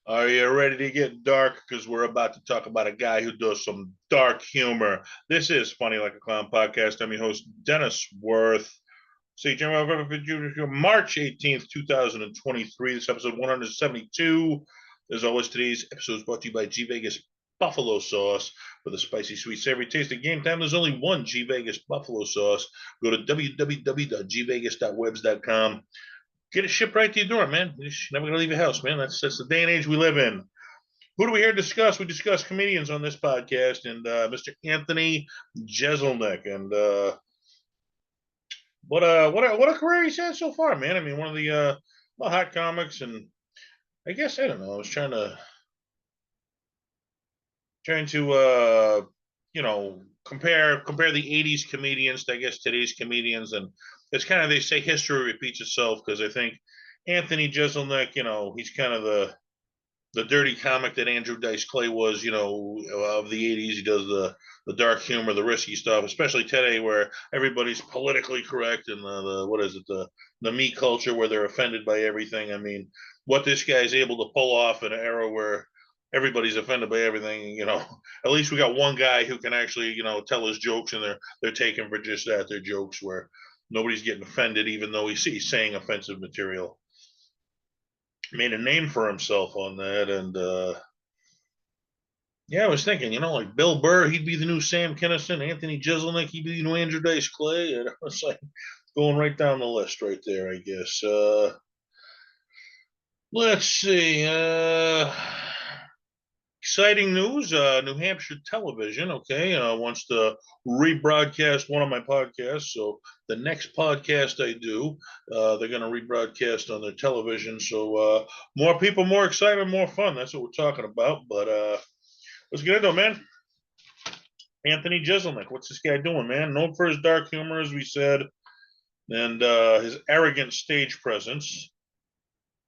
Are you ready to get dark? Because we're about to talk about a guy who does some dark humor. This is Funny Like a Clown podcast. I'm your host, Dennis Wirth. See, March 18th, 2023. This episode 172. As always, today's episode is brought to you by G Vegas Buffalo Sauce. For the spicy, sweet, savory taste of game time, there's only one G Vegas Buffalo Sauce. Go to www.gvegas.webs.com. Get it shipped right to your door, man. You're never gonna leave your house, man. That's the day and age we live in. Who do we here discuss? We discuss comedians on this podcast, and Mr. Anthony Jeselnik, and what a career he's had so far, man. I mean, one of the hot comics, and I guess I don't know. I was trying to compare the '80s comedians to I guess today's comedians, and it's kind of they say history repeats itself because I think Anthony Jeselnik, he's kind of the dirty comic that Andrew Dice Clay was, of the '80s. He does the dark humor, the risky stuff, especially today where everybody's politically correct and the what is it the me culture where they're offended by everything. I mean, what this guy's able to pull off in an era where everybody's offended by everything, at least we got one guy who can actually, tell his jokes and they're taken for just that. They're jokes where nobody's getting offended, even though he's saying offensive material. Made a name for himself on that, and yeah, I was thinking, like Bill Burr, he'd be the new Sam Kinison. Anthony Jeselnik, he'd be the new Andrew Dice Clay. And I was like going right down the list right there, I guess. Let's see. Exciting news. New Hampshire Television, okay, wants to rebroadcast one of my podcasts. So the next podcast I do, they're going to rebroadcast on their television. So more people, more excitement, more fun. That's what we're talking about. But let's get into it, man. Anthony Jeselnik, what's this guy doing, man? Known for his dark humor, as we said, and his arrogant stage presence,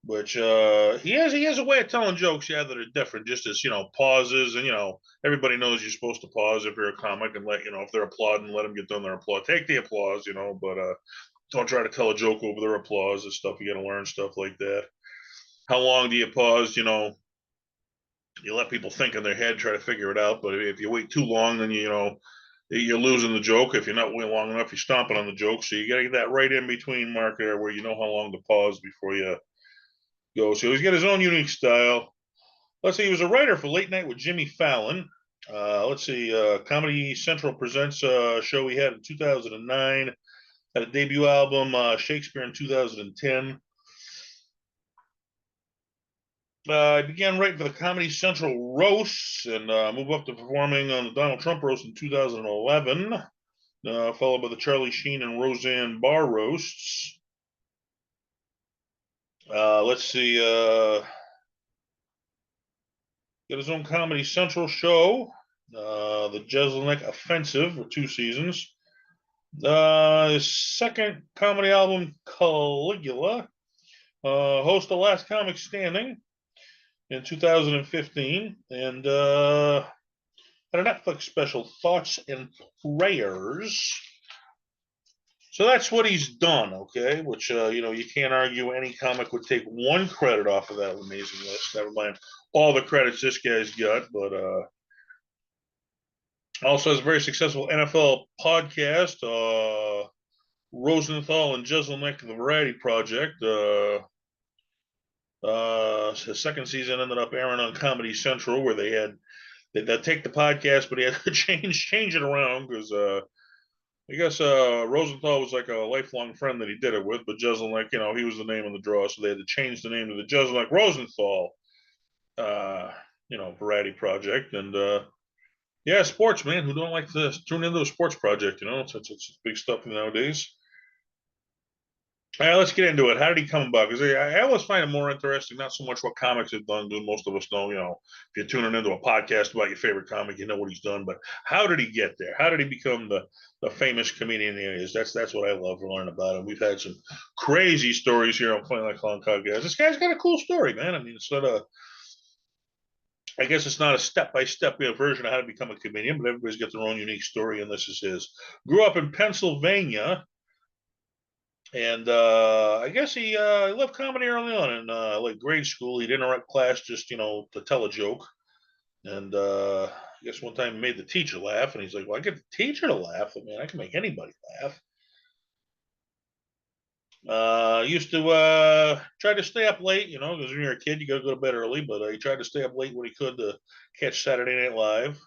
which he has a way of telling jokes, yeah, that are different. Just as pauses, and everybody knows you're supposed to pause if you're a comic and let if they're applauding, let them get done their applause. Take the applause, but don't try to tell a joke over their applause and stuff. You got to learn stuff like that. How long do you pause? You let people think in their head, try to figure it out. But if you wait too long, then you're losing the joke. If you're not waiting long enough, you're stomping on the joke. So you got to get that right in between mark there where you know how long to pause before you go. So he's got his own unique style. Let's see, he was a writer for Late Night with Jimmy Fallon. Let's see, Comedy Central presents a show he had in 2009. Had a debut album, Shakespeare, in 2010. I began writing for the Comedy Central roasts and moved up to performing on the Donald Trump roast in 2011, followed by the Charlie Sheen and Roseanne Barr roasts. Let's see. Got his own Comedy Central show, the Jeselnik Offensive, for 2 seasons. His second comedy album, Caligula, host of Last Comic Standing in 2015, and had a Netflix special, Thoughts and Prayers. So that's what he's done, okay? Which, you can't argue any comic would take one credit off of that amazing list. Never mind all the credits this guy's got, but also has a very successful NFL podcast, Rosenthal and Jeselnik, the Variety Project. His second season ended up airing on Comedy Central, where they'd take the podcast, but he had to change it around because I guess Rosenthal was like a lifelong friend that he did it with, but Jeselnik, he was the name of the draw, so they had to change the name to the Jeselnik Rosenthal, Variety Project, and yeah, sports, man. Who don't like to tune into a sports project? It's big stuff nowadays. All right, let's get into it. How did he come about? Because I always find it more interesting, not so much what comics have done. Most of us know, if you're tuning into a podcast about your favorite comic, you know what he's done. But how did he get there? How did he become the famous comedian he is? That's what I love to learn about him. We've had some crazy stories here on Funny Like Clown Podcast. This guy's got a cool story, man. I mean, I guess it's not a step-by-step version of how to become a comedian, but everybody's got their own unique story, and this is his. Grew up in Pennsylvania. And I guess he left comedy early on in like grade school. He'd interrupt class just to tell a joke. And I guess one time he made the teacher laugh, and he's like, "Well, I get the teacher to laugh. I mean, I can make anybody laugh." Used to try to stay up late, because when you're a kid, you got to go to bed early. But he tried to stay up late when he could to catch Saturday Night Live.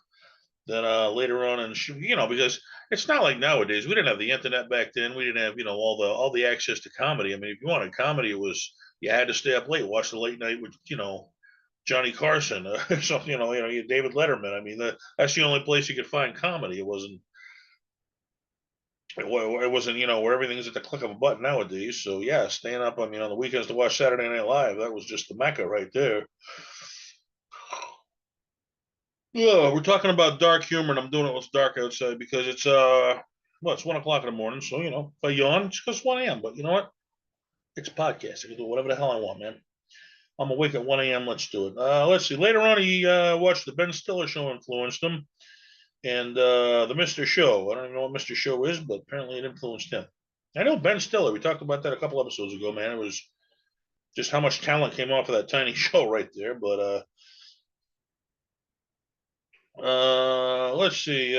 Then later on, and because it's not like nowadays. We didn't have the internet back then. We didn't have all the access to comedy. I mean, if you wanted comedy, it was you had to stay up late, watch the late night with Johnny Carson or something. David Letterman. I mean, that's the only place you could find comedy. It wasn't where everything's at the click of a button nowadays. So yeah, staying up. I mean, on the weekends to watch Saturday Night Live, that was just the mecca right there. Yeah, we're talking about dark humor, and I'm doing it when it's dark outside because it's 1 o'clock in the morning. So if I yawn, it's because 1 a.m. But you know what? It's a podcast. I can do whatever the hell I want, man. I'm awake at 1 a.m. Let's do it. Let's see. Later on, he watched the Ben Stiller show, influenced him, and the Mr. Show. I don't even know what Mr. Show is, but apparently it influenced him. I know Ben Stiller. We talked about that a couple episodes ago, man. It was just how much talent came off of that tiny show right there. But let's see.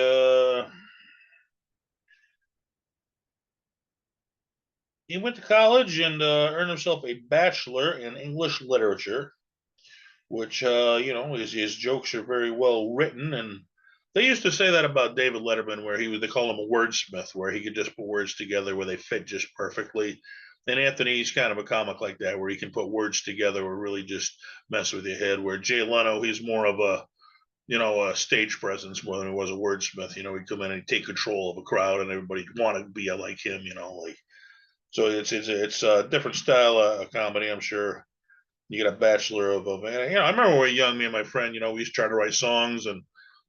He went to college and earned himself a bachelor in English literature, which his jokes are very well written. And they used to say that about David Letterman, where they call him a wordsmith, where he could just put words together where they fit just perfectly. And Anthony's kind of a comic like that, where he can put words together or really just mess with your head. Where Jay Leno, he's more of a stage presence more than he was a wordsmith. He'd come in and take control of a crowd, and everybody want to be like him. Like so. It's a different style of comedy. I'm sure you get a bachelor and I remember when we were young, me and my friend, we used to try to write songs, and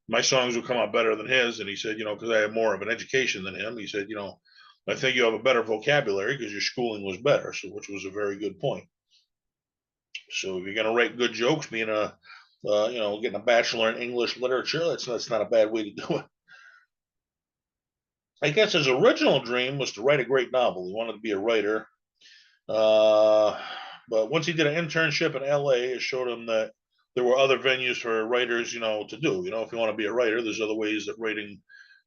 my songs would come out better than his. And he said, because I had more of an education than him, he said, I think you have a better vocabulary because your schooling was better. So, which was a very good point. So, if you're going to write good jokes, being getting a bachelor in English literature, that's not a bad way to do it. I guess his original dream was to write a great novel. He wanted to be a writer. Uh, but once he did an internship in LA, it showed him that there were other venues for writers, to do. If you want to be a writer, there's other ways that writing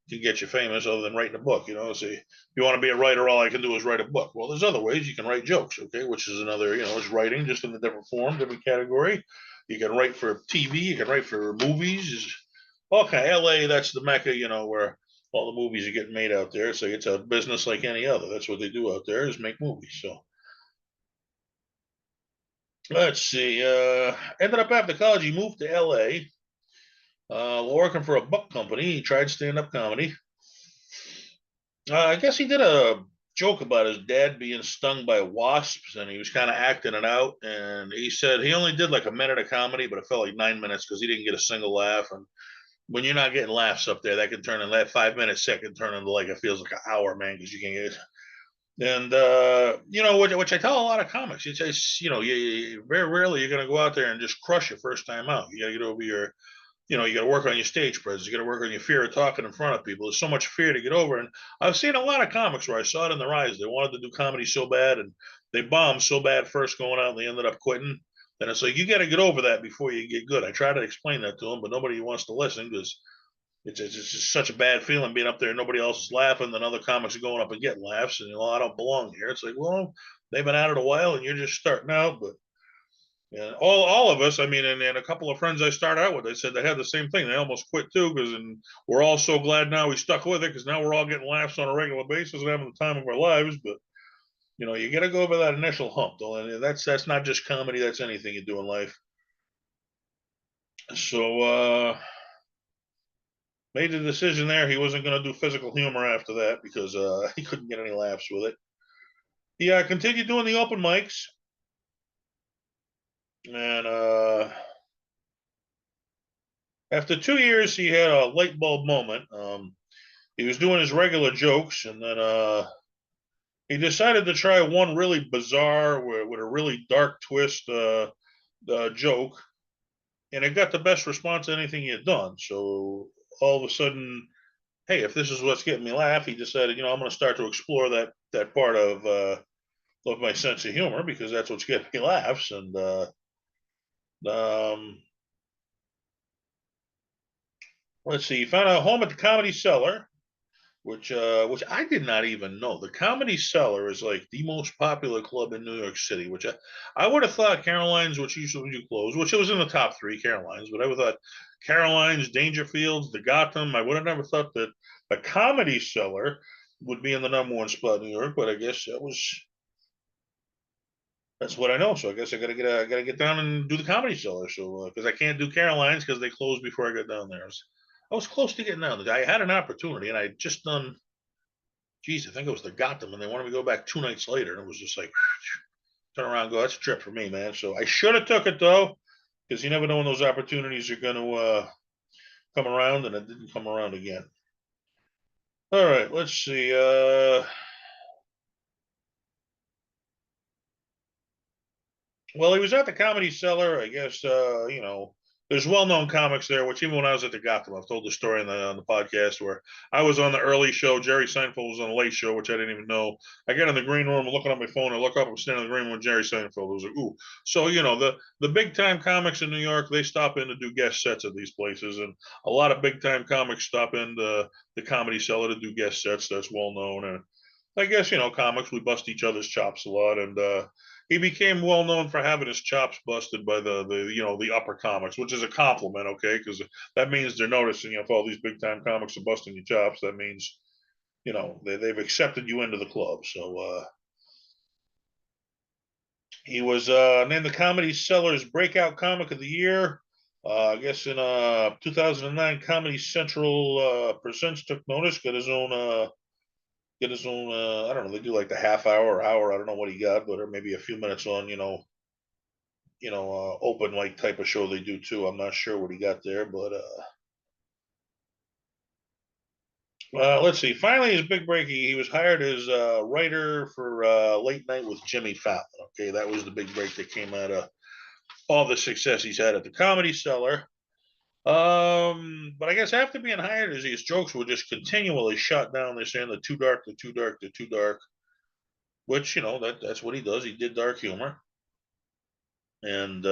can get you famous other than writing a book. So if you want to be a writer, all I can do is write a book. Well, there's other ways you can write jokes, okay, which is another, it's writing just in a different form, different category. You can write for TV, you can write for movies. Okay, LA, that's the mecca, where all the movies are getting made out there. So it's a business like any other. That's what they do out there is make movies. So let's see. Ended up after college, he moved to LA, working for a book company. He tried stand-up comedy. I guess he did a joke about his dad being stung by wasps, and he was kind of acting it out. And he said he only did like a minute of comedy, but it felt like 9 minutes because he didn't get a single laugh. And when you're not getting laughs up there, that can turn in that 5 minute second turn into like it feels like an hour, man, because you can get. And which I tell a lot of comics, it's you very rarely you're going to go out there and just crush your first time out. You got to get over you got to work on your stage presence. You got to work on your fear of talking in front of people. There's so much fear to get over. And I've seen a lot of comics where I saw it in their eyes. They wanted to do comedy so bad, and they bombed so bad first going out, and they ended up quitting. And it's like you got to get over that before you get good. I try to explain that to them, but nobody wants to listen because it's just such a bad feeling being up there and nobody else is laughing. Then other comics are going up and getting laughs, and I don't belong here. It's like, well, they've been at it a while, and you're just starting out. But yeah, all of us. I mean, and a couple of friends I started out with, they said they had the same thing. They almost quit too, and we're all so glad now we stuck with it because now we're all getting laughs on a regular basis and having the time of our lives. But you got to go over that initial hump, though, and that's not just comedy. That's anything you do in life. So made the decision there. He wasn't going to do physical humor after that because he couldn't get any laughs with it. He continued doing the open mics, and after 2 years, he had a light bulb moment. He was doing his regular jokes, and then he decided to try one really bizarre with a really dark twist joke, and it got the best response to anything he had done. So all of a sudden, hey, if this is what's getting me laugh, he decided, I'm going to start to explore that part of my sense of humor because that's what's getting me laughs. And um, let's see, he found a home at the Comedy Cellar, which I did not even know. The Comedy Cellar is like the most popular club in New York City, which I would have thought Caroline's, which usually do close, which it was in the top three, Caroline's, but I would have thought Caroline's, Dangerfields, the Gotham. I would have never thought that the Comedy Cellar would be in the number one spot in New York, but I guess that's what I know. So I guess I gotta get down and do the Comedy Cellar. So because I can't do Caroline's because they closed before I got down there. I was close to getting down. I had an opportunity, and I had just done. Geez, I think it was the Gotham, and they wanted me to go back 2 nights later, and it was just like turn around, and go. That's a trip for me, man. So I should have took it though, because you never know when those opportunities are going to come around, and it didn't come around again. All right, let's see. Well, he was at the Comedy Cellar. I guess there's well-known comics there. Which even when I was at the Gotham, I've told the story on the podcast where I was on the early show. Jerry Seinfeld was on the late show, which I didn't even know. I get in the green room, I'm looking at my phone. I look up, I'm standing in the green room with Jerry Seinfeld. I was like, ooh. So the big time comics in New York, they stop in to do guest sets at these places, and a lot of big time comics stop in the Comedy Cellar to do guest sets. That's well known, and I guess comics we bust each other's chops a lot, and he became well known for having his chops busted by the upper comics, which is a compliment, okay? Because that means they're noticing if all these big time comics are busting your chops, that means they've accepted you into the club. So he was named the Comedy Cellar's Breakout Comic of the Year. I guess in 2009, Comedy Central Presents took notice, get his own I don't know, they do like the half hour or hour, I don't know what he got, but or maybe a few minutes on open mic type of show they do too. I'm not sure what he got there, but let's see. Finally, his big break. He was hired as writer for Late Night with Jimmy Fallon. Okay, that was the big break that came out of all the success he's had at the Comedy Cellar. But I guess after being hired, his jokes were just continually shot down. They're saying they're too dark, they're too dark, they're too dark. Which that's what he does. He did dark humor, and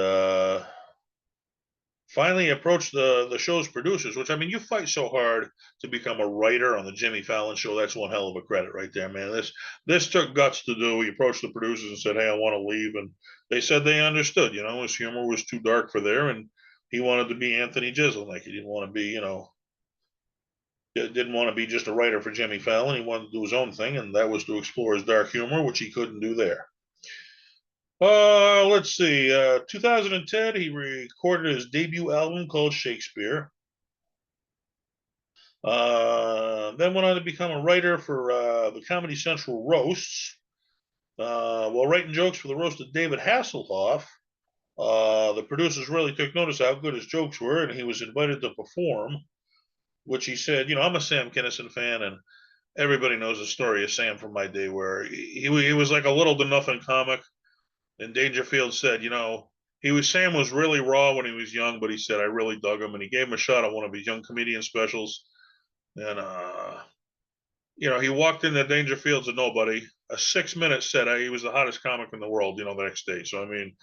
finally approached the show's producers, which I mean, you fight so hard to become a writer on the Jimmy Fallon show. That's one hell of a credit right there, man. This took guts to do. He approached the producers and said, "Hey, I want to leave," and they said they understood. His humor was too dark for there, and he wanted to be Anthony Jeselnik. He didn't want to be, didn't want to be just a writer for Jimmy Fallon. He wanted to do his own thing, and that was to explore his dark humor, which he couldn't do there. Let's see. 2010, he recorded his debut album called Shakespeare. Then went on to become a writer for the Comedy Central roasts. While writing jokes for the roast of David Hasselhoff, the producers really took notice how good his jokes were, and he was invited to perform. Which he said, I'm a Sam Kinison fan, and everybody knows the story of Sam from my day, where he was like a little to nothing comic. And Dangerfield said, Sam was really raw when he was young, but he said I really dug him, and he gave him a shot on one of his young comedian specials. And he walked into Dangerfield's a nobody. A 6 minute set, he was the hottest comic in the world. The next day. So I mean,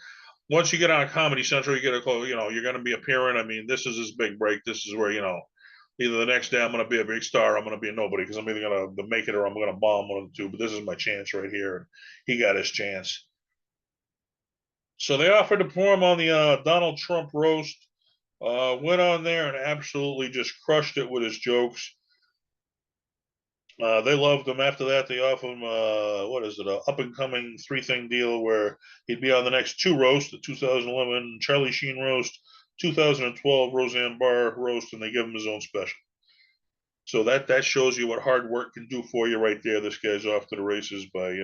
once you get on Comedy Central, you get a call. You're going to be appearing. I mean, this is his big break. This is where either the next day I'm going to be a big star, I'm going to be a nobody because I'm either going to make it or I'm going to bomb one of the two. But this is my chance right here. He got his chance. So they offered to perform on the Donald Trump roast. Went on there and absolutely just crushed it with his jokes. They loved him. After that, they offered him what is it, a up and coming 3-thing deal where he'd be on the next 2 roasts: the 2011 Charlie Sheen roast, 2012 Roseanne Barr roast, and they give him his own special. So that shows you what hard work can do for you right there. This guy's off to the races by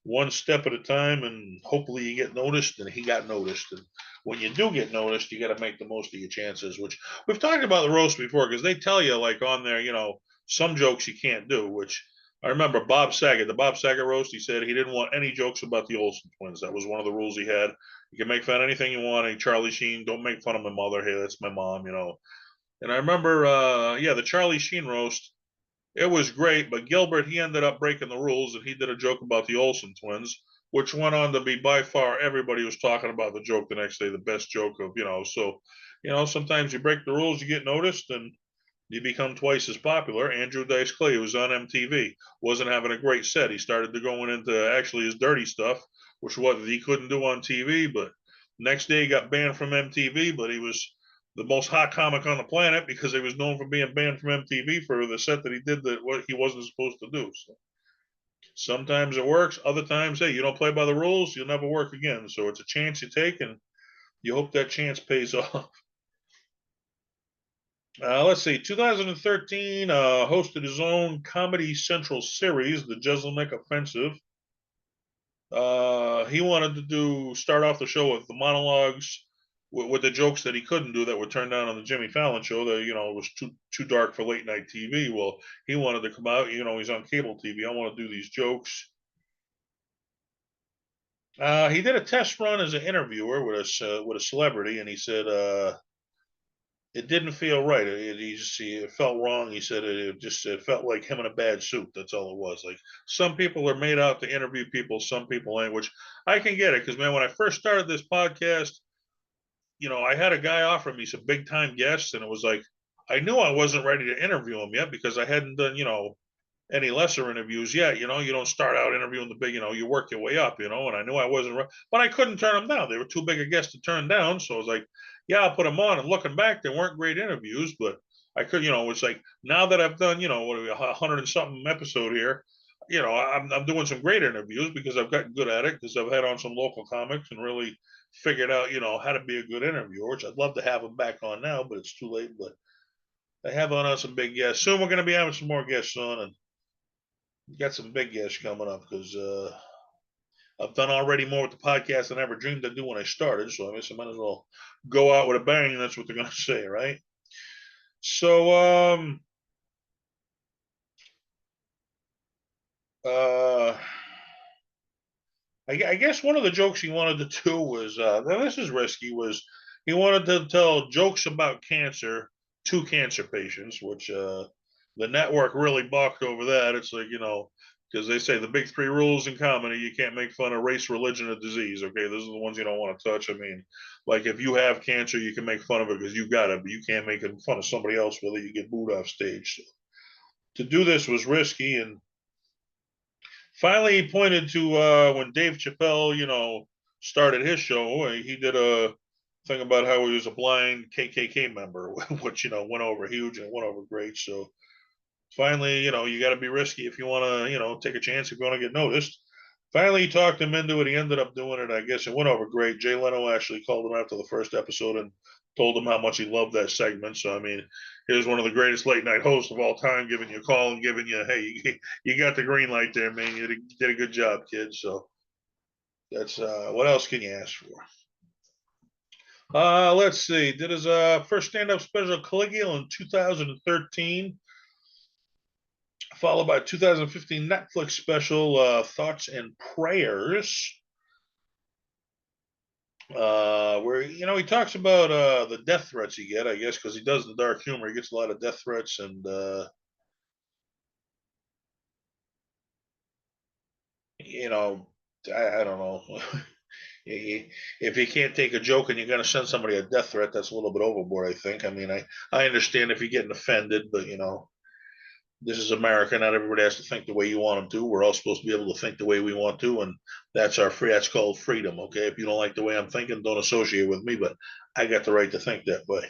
one step at a time, and hopefully you get noticed. And he got noticed. And when you do get noticed, you got to make the most of your chances. Which we've talked about the roast before, because they tell you like on there, some jokes you can't do. Which I remember Bob Saget, the Bob Saget roast. He said he didn't want any jokes about the Olsen twins. That was one of the rules he had. You can make fun of anything you want. Hey, Charlie Sheen, don't make fun of my mother. Hey, that's my mom. And I remember, the Charlie Sheen roast. It was great, but Gilbert, he ended up breaking the rules and he did a joke about the Olsen twins, which went on to be by far everybody was talking about the joke the next day, the best joke of, so, sometimes you break the rules, you get noticed and you become twice as popular. Andrew Dice Clay was on MTV, wasn't having a great set. He started to going into actually his dirty stuff, which what he couldn't do on TV, but next day he got banned from MTV, but he was the most hot comic on the planet because he was known for being banned from MTV for the set that he did that what he wasn't supposed to do. So sometimes it works, other times, hey, you don't play by the rules, you'll never work again. So it's a chance you take, and you hope that chance pays off. Let's see, 2013 hosted his own Comedy Central series, the Jeselnik Offensive. He wanted to start off the show with the monologues with the jokes that he couldn't do that were turned down on the Jimmy Fallon show that it was too dark for late night TV. Well, he wanted to come out, he's on cable TV. I want to do these jokes. He did a test run as an interviewer with a celebrity, and he said it didn't feel right. It felt wrong. He said it felt like him in a bad suit. That's all it was. Like some people are made out to interview people, some people ain't. Which I can get it because man, when I first started this podcast, I had a guy offer me some big time guests, and it was like I knew I wasn't ready to interview him yet because I hadn't done any lesser interviews yet. You don't start out interviewing the big. You work your way up. And I knew I wasn't, but I couldn't turn them down. They were too big a guest to turn down. So I was like, yeah, I'll put them on. And looking back, they weren't great interviews, but I could, it's like now that I've done, what 100 and something episode here. I'm doing some great interviews because I've gotten good at it because I've had on some local comics and really figured out, how to be a good interviewer, which I'd love to have them back on now, but it's too late. But I have on some big guests. Soon we're going to be having some more guests on, and got some big guests coming up because I've done already more with the podcast than I ever dreamed I'd do when I started. So I guess I might as well go out with a bang. That's what they're going to say, right? So, uh, I guess one of the jokes he wanted to do was, now this is risky, was he wanted to tell jokes about cancer to cancer patients, which the network really balked over that. It's like, because they say the big three rules in comedy, you can't make fun of race, religion, or disease. Okay, those are the ones you don't want to touch. I mean, like if you have cancer, you can make fun of it because you got it, but you can't make fun of somebody else whether you get booed off stage. So to do this was risky, and finally, he pointed to when Dave Chappelle, started his show. He did a thing about how he was a blind KKK member, which went over huge and went over great. So finally, you got to be risky if you want to, take a chance if you want to get noticed. Finally, he talked him into it. He ended up doing it. I guess it went over great. Jay Leno actually called him after the first episode and told him how much he loved that segment. So, I mean, here's one of the greatest late night hosts of all time giving you a call and giving you, hey, you got the green light there, man. You did a good job, kid. So that's what else can you ask for? Let's see. Did his first stand-up special Caligula in 2013, followed by 2015 Netflix special Thoughts and Prayers, where he talks about the death threats he get, I guess, because he does the dark humor. He gets a lot of death threats, and I don't know. If you can't take a joke and you're going to send somebody a death threat, that's a little bit overboard, I think. I mean, I understand if you're getting offended, but this is America. Not everybody has to think the way you want them to. We're all supposed to be able to think the way we want to, and that's called freedom. Okay, if you don't like the way I'm thinking, don't associate with me. But I got the right to think that way.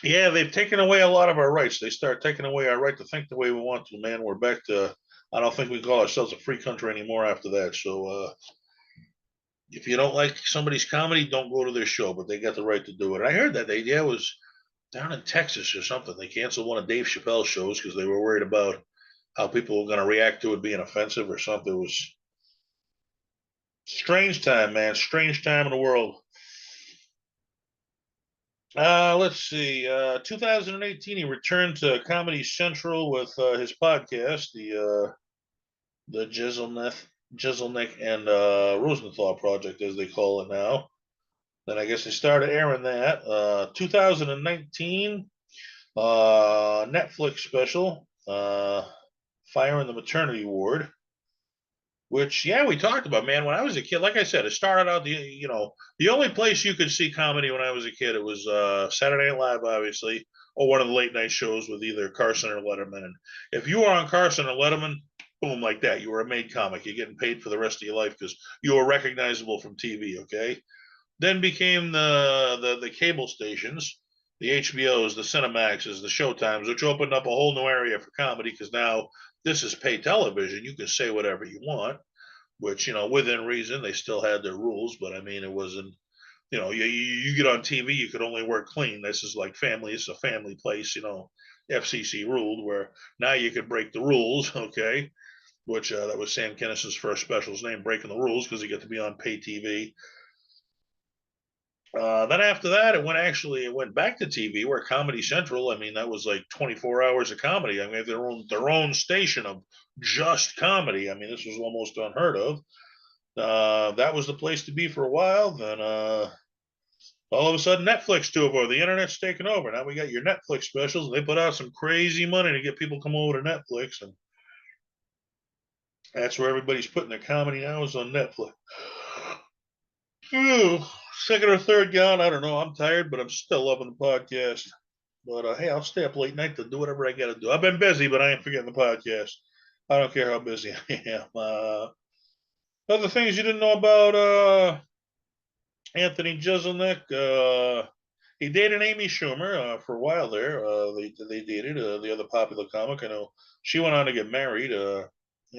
Yeah, they've taken away a lot of our rights. They start taking away our right to think the way we want to. Man, we're back to. I don't think we call ourselves a free country anymore after that. So if you don't like somebody's comedy, don't go to their show. But they got the right to do it. I heard that it was down in Texas or something. They canceled one of Dave Chappelle's shows because they were worried about how people were going to react to it being offensive or something. It was strange time, man. Strange time in the world. Let's see. 2018, he returned to Comedy Central with his podcast, the Jeselnik and Rosenthal Project, as they call it now. Then I guess they started airing that. 2019, Netflix special, Fire in the Maternity Ward, which, yeah, we talked about, man. When I was a kid, like I said, it started out, the only place you could see comedy when I was a kid, it was Saturday Night Live, obviously, or one of the late night shows with either Carson or Letterman. And if you were on Carson or Letterman, boom, like that, you were a made comic. You're getting paid for the rest of your life because you were recognizable from TV, okay? Then became the cable stations, the HBOs, the Cinemaxes, the Showtimes, which opened up a whole new area for comedy because now this is pay television. You can say whatever you want, which, within reason. They still had their rules, but I mean, it wasn't. You get on TV, you could only wear clean. This is like family. It's a family place. FCC ruled where now you could break the rules. Okay, which that was Sam Kinnison's first special's name, breaking the rules, because he got to be on pay TV. Then after that, it went back to TV where Comedy Central. I mean, that was like 24 hours of comedy. I mean, their own station of just comedy. I mean, this was almost unheard of. That was the place to be for a while. Then all of a sudden, Netflix took over. The internet's taken over. Now we got your Netflix specials. They put out some crazy money to get people to come over to Netflix, and that's where everybody's putting their comedy now is on Netflix. Ooh, second or third gallon. I don't know. I'm tired, but I'm still loving the podcast. But hey, I'll stay up late night to do whatever I got to do. I've been busy, but I ain't forgetting the podcast. I don't care how busy I am. Other things you didn't know about Anthony Jeselnik. He dated Amy Schumer for a while there. They dated the other popular comic. I know she went on to get married.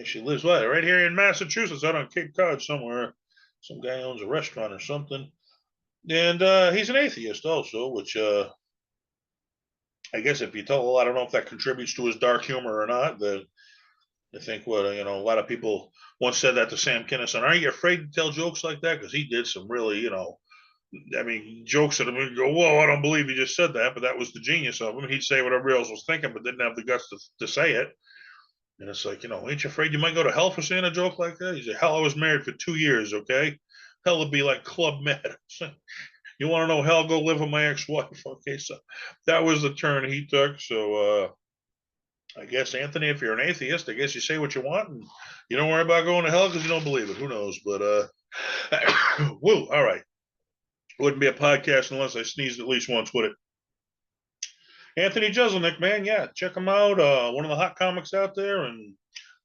She lives right here in Massachusetts, out on Cape Cod somewhere. Some guy owns a restaurant or something, and he's an atheist also, which I guess if you tell, I don't know if that contributes to his dark humor or not. That I think a lot of people once said that to Sam Kinison. Aren't you afraid to tell jokes like that? Because he did some really, I mean, jokes that would go, whoa, I don't believe he just said that, but that was the genius of him. He'd say what everybody else was thinking, but didn't have the guts to say it. And it's like, ain't you afraid you might go to hell for saying a joke like that? He said, hell, I was married for 2 years, okay? Hell would be like Club Med. You want to know hell? Go live with my ex-wife. Okay, so that was the turn he took. So I guess, Anthony, if you're an atheist, I guess you say what you want and you don't worry about going to hell because you don't believe it. Who knows? But woo, all right. Wouldn't be a podcast unless I sneezed at least once, would it? Anthony Jeselnik, man, yeah, check him out. One of the hot comics out there, and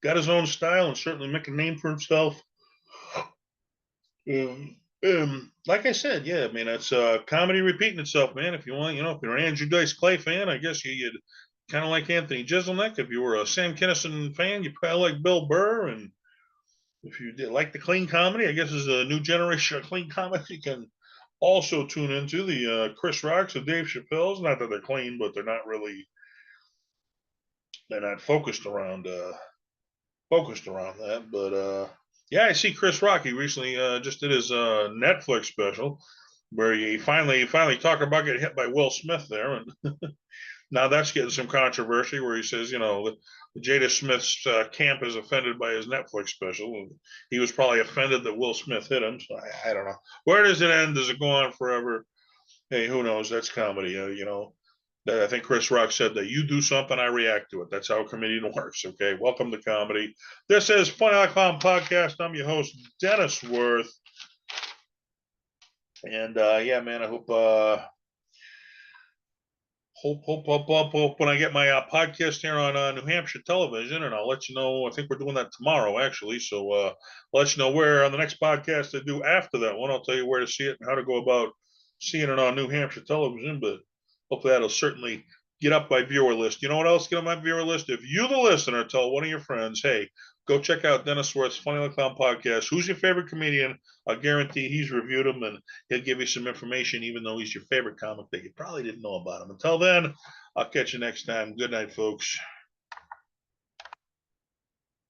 got his own style and certainly make a name for himself. Like I said, yeah, I mean, it's comedy repeating itself, man. If you want, if you're an Andrew Dice Clay fan, I guess you'd kind of like Anthony Jeselnik. If you were a Sam Kinison fan, you probably like Bill Burr. And if you did like the clean comedy, I guess is a new generation of clean comedy. You can also tune into the Chris Rocks and Dave Chappelle's. Not that they're clean, but they're not focused around that. But yeah, I see Chris Rock. He recently just did his Netflix special where he finally talked about getting hit by Will Smith there, and now that's getting some controversy. Where he says, Jada Smith's camp is offended by his Netflix special. He was probably offended that Will Smith hit him. So I don't know. Where does it end? Does it go on forever? Hey, who knows? That's comedy. I think Chris Rock said that you do something, I react to it. That's how a comedian works. Okay. Welcome to comedy. This is Funny Like Clown Podcast. I'm your host, Dennis Wirth. And yeah, man, I hope when I get my podcast here on New Hampshire television, and I'll let you know. I think we're doing that tomorrow, actually. So I'll let you know where on the next podcast I do after that one. I'll tell you where to see it and how to go about seeing it on New Hampshire television. But hopefully that'll certainly get up my viewer list. You know what else get on my viewer list? If you, the listener, tell one of your friends, hey, go check out Dennis Wirth's Funny Like Clown podcast. Who's your favorite comedian? I guarantee he's reviewed him and he'll give you some information, even though he's your favorite comic that you probably didn't know about him. Until then, I'll catch you next time. Good night, folks.